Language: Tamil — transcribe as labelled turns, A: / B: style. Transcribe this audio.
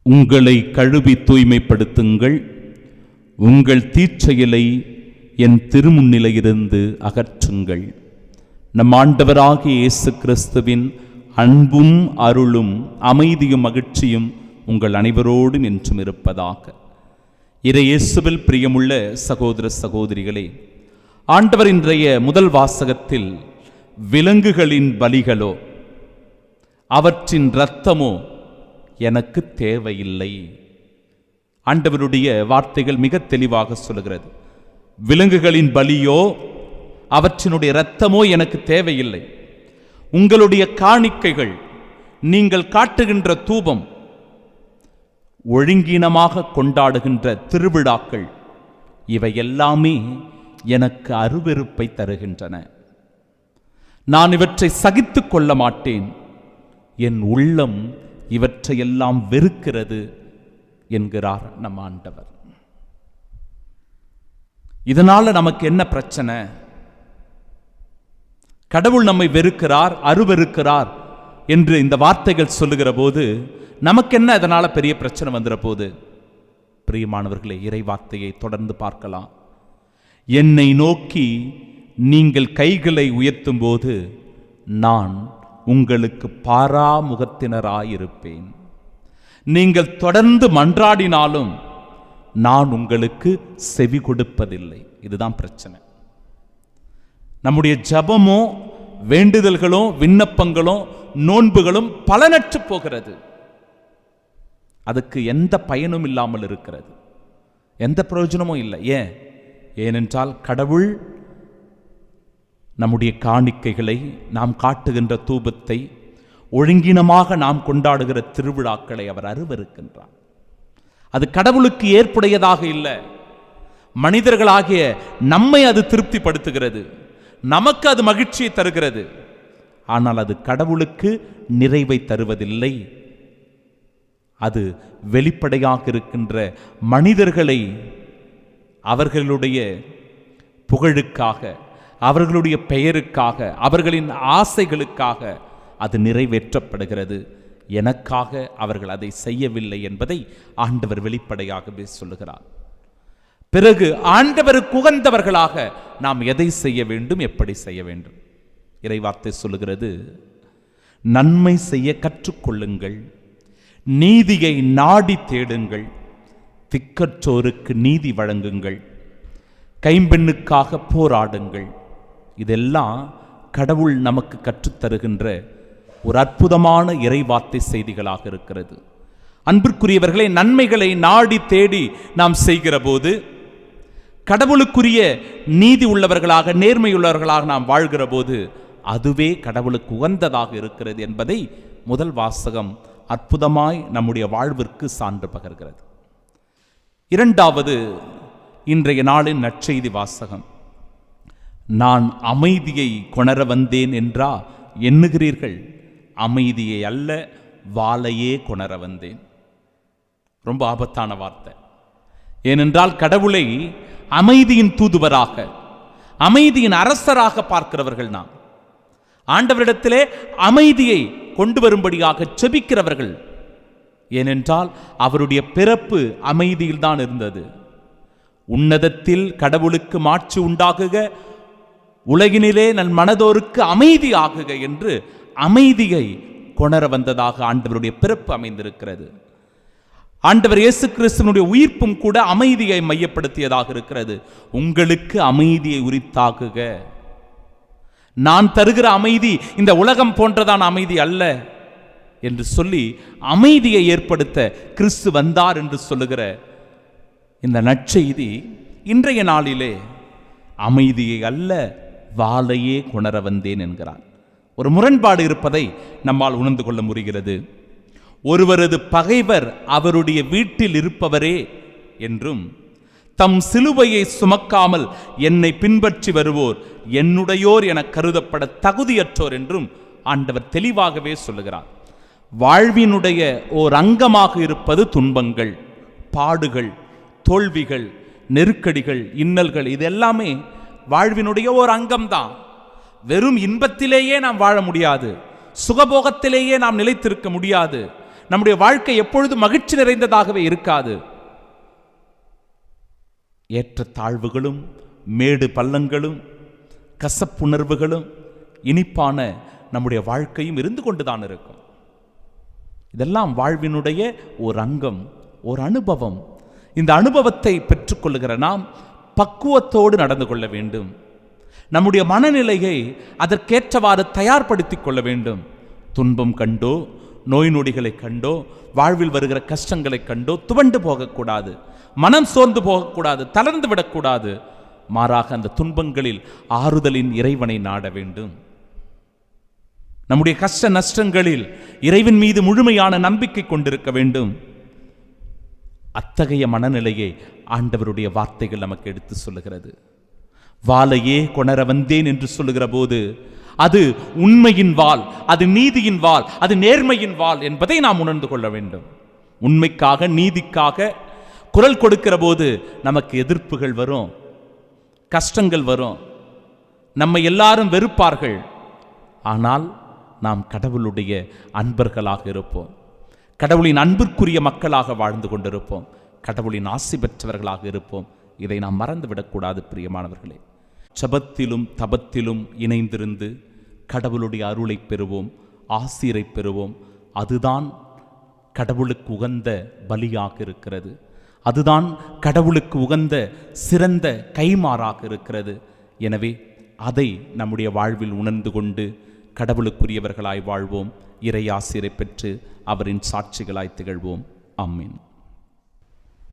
A: உங்களை கழுவி தூய்மைப்படுத்துங்கள், உங்கள் தீச்செயலை என் திருமுன்னிலையிலிருந்து அகற்றுங்கள். நம் ஆண்டவராகிய இயேசு கிறிஸ்துவின் அன்பும் அருளும் அமைதியும் மகிழ்ச்சியும் உங்கள் அனைவரோடும் என்றும் இருப்பதாக. இயேசுவில் பிரியமுள்ள சகோதர சகோதரிகளே, ஆண்டவர் இன்றைய முதல் வாசகத்தில் விலங்குகளின் பலிகளோ அவற்றின் இரத்தமோ எனக்கு தேவையில்லை. ஆண்டவருடைய வார்த்தைகள் மிக தெளிவாக சொல்கிறது. விலங்குகளின் பலியோ அவற்றினுடைய இரத்தமோ எனக்கு தேவையில்லை. உங்களுடைய காணிக்கைகள், நீங்கள் காட்டுகின்ற தூபம், ஒழுங்கீனமாக கொண்டாடுகின்ற திருவிழாக்கள், இவை எல்லாமே எனக்கு அருவெறுப்பை தருகின்றன. நான் இவற்றை சகித்துக் கொள்ள மாட்டேன். என் உள்ளம் இவற்றையெல்லாம் வெறுக்கிறது என்கிறார் நம் ஆண்டவர். இதனால நமக்கு என்ன பிரச்சனை? கடவுள் நம்மை வெறுக்கிறார், அருவெறுக்கிறார் என்று இந்த வார்த்தைகள் சொல்லுகிற போது நமக்கு என்ன அதனால பெரிய பிரச்சனை வந்துற போது? பிரியமானவர்களே, இறை வார்த்தையை தொடர்ந்து பார்க்கலாம். என்னை நோக்கி நீங்கள் கைகளை உயர்த்தும் போது நான் உங்களுக்கு பாராமுகத்தினராயிருப்பேன். நீங்கள் தொடர்ந்து மன்றாடினாலும் நான் உங்களுக்கு செவி கொடுப்பதில்லை. இதுதான் பிரச்சனை. நம்முடைய ஜபமோ வேண்டுதல்களோ விண்ணப்பங்களோ நோன்புகளும் பலனற்று போகிறது. அதுக்கு எந்த பயனும் இல்லாமல் இருக்கிறது, எந்த பிரயோஜனமும் இல்லை. ஏனென்றால் கடவுள் நம்முடைய காணிக்கைகளை, நாம் காட்டுகின்ற தூபத்தை, ஒழுங்கினமாக நாம் கொண்டாடுகிற திருவிழாக்களை அவர் அருவருக்கின்றார். அது கடவுளுக்கு ஏற்புடையதாக இல்லை. மனிதர்களாகிய நம்மை அது திருப்திப்படுத்துகிறது, நமக்கு அது மகிழ்ச்சியை தருகிறது. ஆனால் அது கடவுளுக்கு நிறைவை தருவதில்லை. அது வெளிப்படையாக இருக்கின்ற மனிதர்களை அவர்களுடைய புகழுக்காக, அவர்களுடைய பெயருக்காக, அவர்களின் ஆசைகளுக்காக அது நிறைவேற்றப்படுகிறது. எனக்காக அவர்கள் அதை செய்யவில்லை என்பதை ஆண்டவர் வெளிப்படையாகவே சொல்லுகிறார். பிறகு ஆண்டவருக்கு உகந்தவர்களாக நாம் எதை செய்ய வேண்டும், எப்படி செய்ய வேண்டும்? இறைவார்த்தை சொல்லுகிறது, நன்மை செய்ய கற்றுக்கொள்ளுங்கள், நீதியை நாடி தேடுங்கள், திக்கற்றோருக்கு நீதி வழங்குங்கள், கைம்பெண்ணுக்காக போராடுங்கள். இதெல்லாம் கடவுள் நமக்கு கற்றுத்தருகின்ற ஒரு அற்புதமான இறைவார்த்தை செய்திகளாக இருக்கிறது. அன்பிற்குரியவர்களே, நன்மைகளை நாடி தேடி நாம் செய்கிற போது, கடவுளுக்குரிய நீதி உள்ளவர்களாக, நேர்மையுள்ளவர்களாக நாம் வாழ்கிற போது அதுவே கடவுளுக்கு உகந்ததாக இருக்கிறது என்பதை முதல் வாசகம் அற்புதமாய் நம்முடைய வாழ்விற்கு சான்று பகர்கிறது. இரண்டாவது, இன்றைய நாளின் நற்செய்தி வாசகம். நான் அமைதியை கொணர வந்தேன் என்றா எண்ணுகிறீர்கள்? அமைதியை அல்ல, வாளையே கொணர வந்தேன். ரொம்ப ஆபத்தான வார்த்தை. ஏனென்றால் கடவுளை அமைதியின் தூதுவராக, அமைதியின் அரசராக பார்க்கிறவர்கள் நாம். ஆண்டவரிடத்திலே அமைதியை கொண்டு வரும்படியாக செபிக்கிறவர்கள். ஏனென்றால் அவருடைய பிறப்பு அமைதியில் தான் இருந்தது. உன்னதத்தில் கடவுளுக்கு மாட்சி உண்டாகுக, உலகினிலே நன் மனதோருக்கு அமைதி ஆகுக என்று அமைதியை கொணர வந்ததாக ஆண்டவருடைய பிறப்பு அமைந்திருக்கிறது. ஆண்டவர் இயேசு கிறிஸ்துவினுடைய உயிர்ப்பும் கூட அமைதியை மையப்படுத்தியதாக இருக்கிறது. உங்களுக்கு அமைதியை உரித்தாகுக. நான் தருகிற அமைதி இந்த உலகம் போன்றதான அமைதி அல்ல என்று சொல்லி அமைதியை ஏற்படுத்த கிறிஸ்து வந்தார் என்று சொல்லுகிற இந்த நற்செய்தி இன்றைய நாளிலே அமைதியை அல்ல, வாளையே கொணர வந்தேன் என்கிறார். ஒரு முரண்பாடு இருப்பதை நம்மால் உணர்ந்து கொள்ள முடிகிறது. ஒருவரது பகைவர் அவருடைய வீட்டில் இருப்பவரே என்றும், தம் சிலுவையை சுமக்காமல் என்னை பின்பற்றி வருவோர் என்னுடையோர் என கருதப்பட தகுதியற்றோர் என்றும் ஆண்டவர் தெளிவாகவே சொல்லுகிறார். வாழ்வினுடைய ஓர் அங்கமாக இருப்பது துன்பங்கள், பாடுகள், தோல்விகள், நெருக்கடிகள், இன்னல்கள். இது எல்லாமே வாழ்வினுடைய ஓர் அங்கம்தான். வெறும் இன்பத்திலேயே நாம் வாழ முடியாது, சுகபோகத்திலேயே நாம் நிலைத்திருக்க முடியாது. நம்முடைய வாழ்க்கை எப்பொழுதும் மகிழ்ச்சி நிறைந்ததாகவே இருக்காது. ஏற்ற தாழ்வுகளும் மேடு பள்ளங்களும் கசப்புணர்வுகளும் இனிப்பான நம்முடைய வாழ்க்கையும் இருந்து கொண்டுதான் இருக்கும். இதெல்லாம் வாழ்வினுடைய ஒரு அங்கம், ஒரு அனுபவம். இந்த அனுபவத்தை பெற்றுக்கொள்ளுகிற நாம் பக்குவத்தோடு நடந்து கொள்ள வேண்டும். நம்முடைய மனநிலையை அதற்கேற்றவாறு தயார்படுத்திக் கொள்ள வேண்டும். துன்பம் கண்டோ, நோய் நொடிகளை கண்டோ, வாழ்வில் வருகிற கஷ்டங்களை கண்டோ துவண்டு போகக்கூடாது, மனம் சோர்ந்து போகக்கூடாது, தளர்ந்து விடக்கூடாது. மாறாக அந்த துன்பங்களில் ஆறுதலின் இறைவனை நாட வேண்டும். நம்முடைய கஷ்ட நஷ்டங்களில் இறைவன் மீது முழுமையான நம்பிக்கை கொண்டிருக்க வேண்டும். அத்தகைய மனநிலையை ஆண்டவருடைய வார்த்தைகள் நமக்கு எடுத்து சொல்லுகிறது. வாளையே கொணர வந்தேன் என்று சொல்லுகிற போது அது உண்மையின் வாள், அது நீதியின் வாள், அது நேர்மையின் வாள் என்பதை நாம் உணர்ந்து கொள்ள வேண்டும். உண்மைக்காக நீதிக்காக குரல் கொடுக்கிற போது நமக்கு எதிர்ப்புகள் வரும், கஷ்டங்கள் வரும், நம்மை எல்லாரும் வெறுப்பார்கள். ஆனால் நாம் கடவுளுடைய அன்பர்களாக இருப்போம், கடவுளின் அன்பிற்குரிய மக்களாக வாழ்ந்து கொண்டிருப்போம், கடவுளின் ஆசி பெற்றவர்களாக இருப்போம். இதை நாம் மறந்துவிடக்கூடாது பிரியமானவர்களே. ஜெபத்திலும் தபத்திலும் இணைந்திருந்து கடவுளுடைய அருளை பெறுவோம், ஆசீரை பெறுவோம். அதுதான் கடவுளுக்கு உகந்த பலியாக இருக்கிறது. அதுதான் கடவுளுக்கு உகந்த சிறந்த கைமாறாக இருக்கிறது. எனவே அதை நம்முடைய வாழ்வில் உணர்ந்து கொண்டு கடவுளுக்குரியவர்களாய் வாழ்வோம், இறை ஆசீரை பெற்று அவரின் சாட்சிகளாய் திகழ்வோம். ஆமென்.